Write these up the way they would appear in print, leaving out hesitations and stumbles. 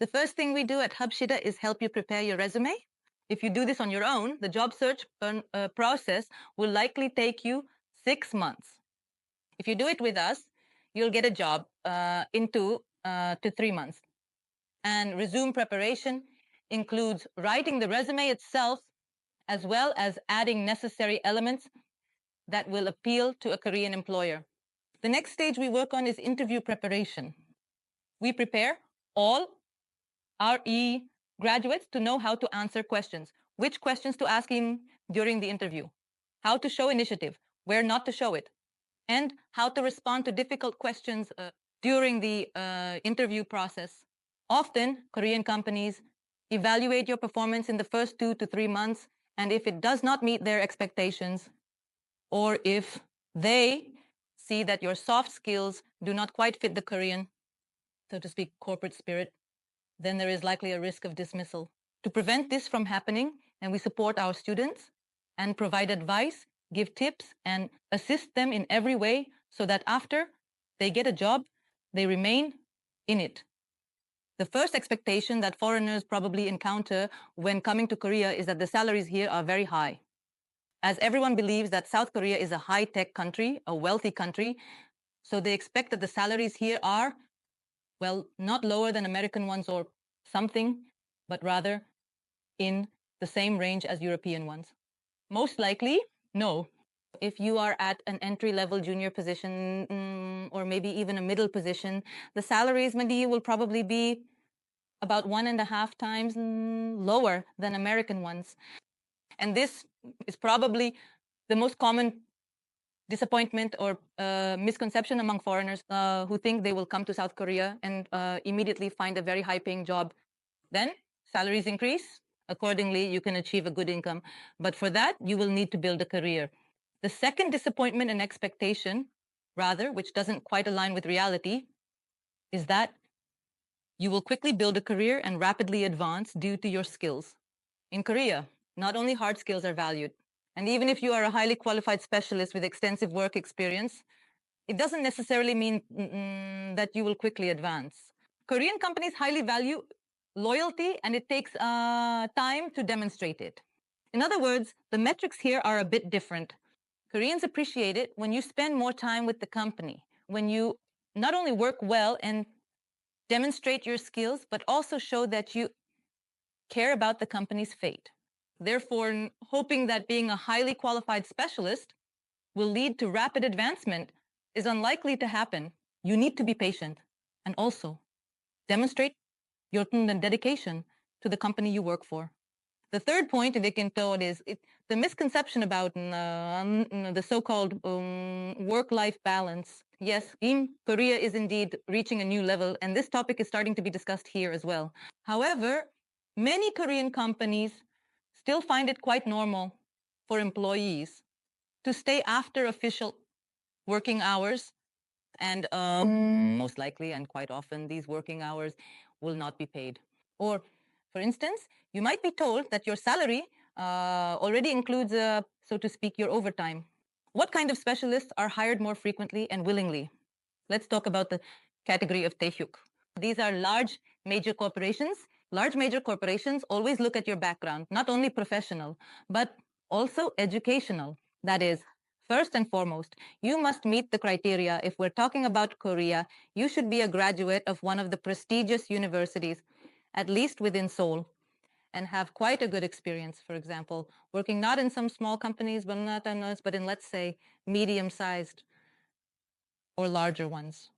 The first thing we do at Habsida is help you prepare your resume. If you do this on your own, the job search process will likely take you 6 months. If you do it with us, you'll get a job in 2 to 3 months. And resume preparation includes writing the resume itself, as well as adding necessary elements that will appeal to a Korean employer. The next stage we work on is interview preparation. We prepare all RE graduates to know how to answer questions, which questions to ask in during the interview, how to show initiative, where not to show it, and how to respond to difficult questions during the interview process. Often, Korean companies evaluate your performance in the first 2 to 3 months, and if it does not meet their expectations, or if they see that your soft skills do not quite fit the Korean, so to speak, corporate spirit, then there is likely a risk of dismissal. To prevent this from happening, and we support our students and provide advice, give tips, and assist them in every way so that after they get a job, they remain in it. The first expectation that foreigners probably encounter when coming to Korea is that the salaries here are very high. As everyone believes that South Korea is a high-tech country, a wealthy country, so they expect that the salaries here are, well, not lower than American ones or something, but rather in the same range as European ones. Most likely, no. If you are at an entry-level junior position, or maybe even a middle position, the salaries maybe will probably be about 1.5 times lower than American ones. And this is probably the most common disappointment or misconception among foreigners who think they will come to South Korea and immediately find a very high-paying job. Then salaries increase. Accordingly, you can achieve a good income. But for that, you will need to build a career. The second disappointment and expectation, rather, which doesn't quite align with reality, is that you will quickly build a career and rapidly advance due to your skills. In Korea, not only hard skills are valued, and even if you are a highly qualified specialist with extensive work experience, it doesn't necessarily mean that you will quickly advance. Korean companies highly value loyalty, and it takes time to demonstrate it. In other words, the metrics here are a bit different. Koreans appreciate it when you spend more time with the company, when you not only work well and demonstrate your skills, but also show that you care about the company's fate. Therefore, hoping that being a highly qualified specialist will lead to rapid advancement is unlikely to happen. You need to be patient and also demonstrate your dedication to the company you work for. The third point we can throw is the misconception about the so-called work-life balance. Yes, in Korea is indeed reaching a new level, and this topic is starting to be discussed here as well. However, many Korean companies still find it quite normal for employees to stay after official working hours, and most likely and quite often these working hours will not be paid. Or, for instance, you might be told that your salary already includes, so to speak, your overtime. What kind of specialists are hired more frequently and willingly? Let's talk about the category of Taehyuk. These are large major corporations. Large major corporations always look at your background, not only professional, but also educational. That is, first and foremost, you must meet the criteria. If we're talking about Korea, you should be a graduate of one of the prestigious universities, at least within Seoul, and have quite a good experience, for example, working not in some small companies, but in, let's say, medium-sized or larger ones.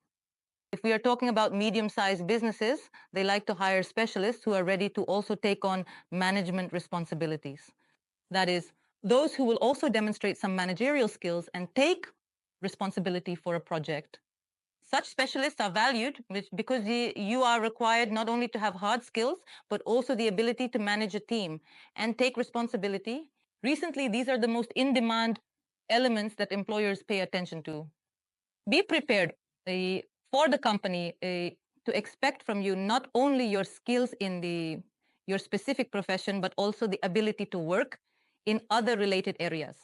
If we are talking about medium-sized businesses, they like to hire specialists who are ready to also take on management responsibilities. That is, those who will also demonstrate some managerial skills and take responsibility for a project. Such specialists are valued because you are required not only to have hard skills, but also the ability to manage a team and take responsibility. Recently, these are the most in-demand elements that employers pay attention to. Be prepared for the company to expect from you not only your skills in your specific profession, but also the ability to work in other related areas.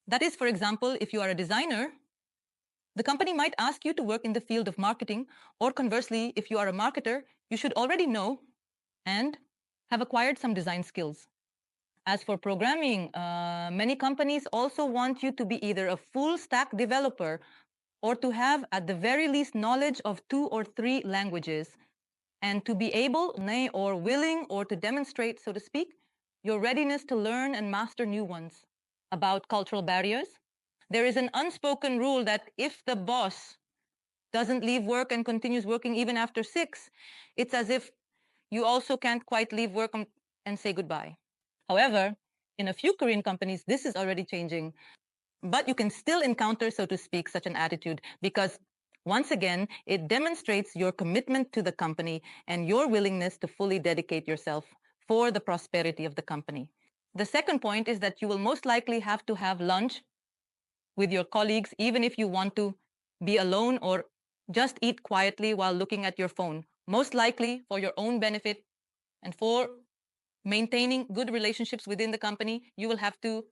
That is, for example, if you are a designer, the company might ask you to work in the field of marketing, or conversely, if you are a marketer, you should already know and have acquired some design skills. As for programming, many companies also want you to be either a full stack developer or to have at the very least knowledge of 2 or 3 languages, and to be able or willing or to demonstrate, so to speak, your readiness to learn and master new ones. About cultural barriers, there is an unspoken rule that if the boss doesn't leave work and continues working even after 6, it's as if you also can't quite leave work and say goodbye. However, in a few Korean companies, this is already changing. But you can still encounter, so to speak, such an attitude because, once again, it demonstrates your commitment to the company and your willingness to fully dedicate yourself for the prosperity of the company. The second point is that you will most likely have to have lunch with your colleagues, even if you want to be alone or just eat quietly while looking at your phone. Most likely, for your own benefit and for maintaining good relationships within the company, you will have to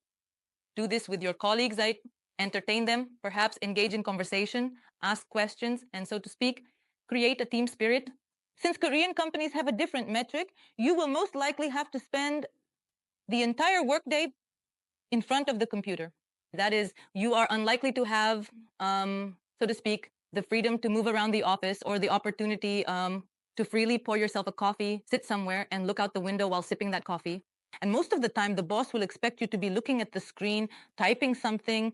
do this with your colleagues, right? Entertain them, perhaps engage in conversation, ask questions, and so to speak, create a team spirit. Since Korean companies have a different metric, you will most likely have to spend the entire workday in front of the computer. That is, you are unlikely to have, so to speak, the freedom to move around the office or the opportunity to freely pour yourself a coffee, sit somewhere, and look out the window while sipping that coffee. And most of the time, the boss will expect you to be looking at the screen, typing something.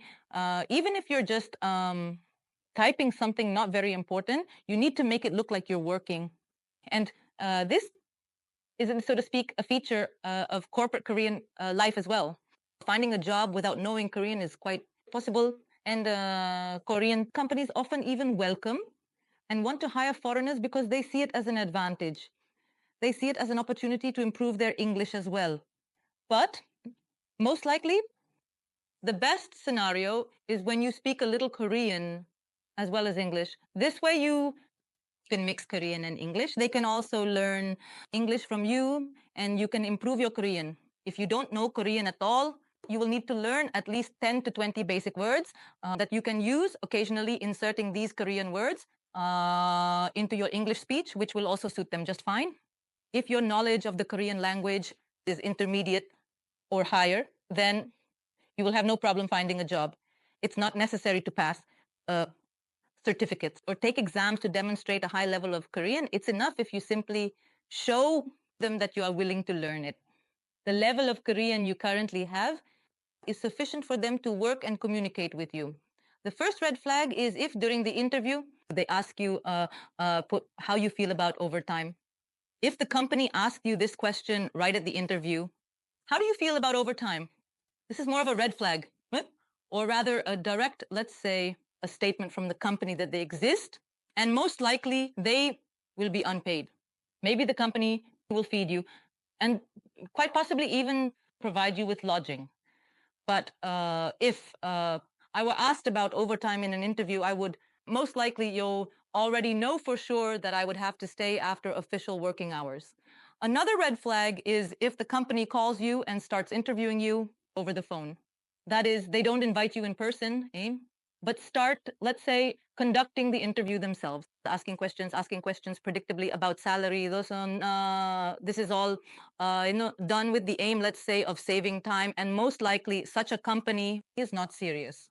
Even if you're just typing something not very important, you need to make it look like you're working. And this is, so to speak, a feature of corporate Korean life as well. Finding a job without knowing Korean is quite possible, and Korean companies often even welcome and want to hire foreigners because they see it as an advantage. They see it as an opportunity to improve their English as well. But most likely, the best scenario is when you speak a little Korean as well as English. This way you can mix Korean and English. They can also learn English from you, and you can improve your Korean. If you don't know Korean at all, you will need to learn at least 10 to 20 basic words that you can use, occasionally inserting these Korean words into your English speech, which will also suit them just fine. If your knowledge of the Korean language is intermediate or higher, then you will have no problem finding a job. It's not necessary to pass certificates or take exams to demonstrate a high level of Korean. It's enough if you simply show them that you are willing to learn it. The level of Korean you currently have is sufficient for them to work and communicate with you. The first red flag is if during the interview they ask you how you feel about overtime. If the company asks you this question right at the interview, how do you feel about overtime? This is more of a red flag, or rather a direct, let's say, a statement from the company that they exist, and most likely they will be unpaid. Maybe the company will feed you and quite possibly even provide you with lodging. But if I were asked about overtime in an interview, I would most likely you'll already know for sure that I would have to stay after official working hours. Another red flag is if the company calls you and starts interviewing you over the phone. That is, they don't invite you in person, but start, let's say, conducting the interview themselves, asking questions predictably about salary. This is all done with the aim, let's say, of saving time. And most likely, such a company is not serious.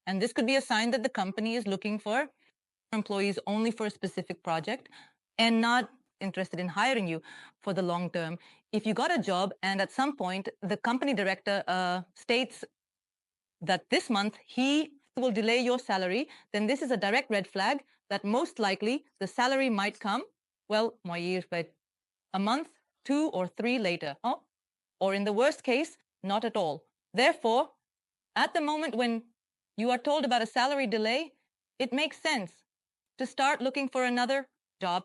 And this could be a sign that the company is looking for employees only for a specific project and not interested in hiring you for the long term. If you got a job and at some point the company director states that this month he will delay your salary, then this is a direct red flag that most likely the salary might come, well, a month, 2 or 3 later, or in the worst case, not at all. Therefore, at the moment when you are told about a salary delay, it makes sense to start looking for another job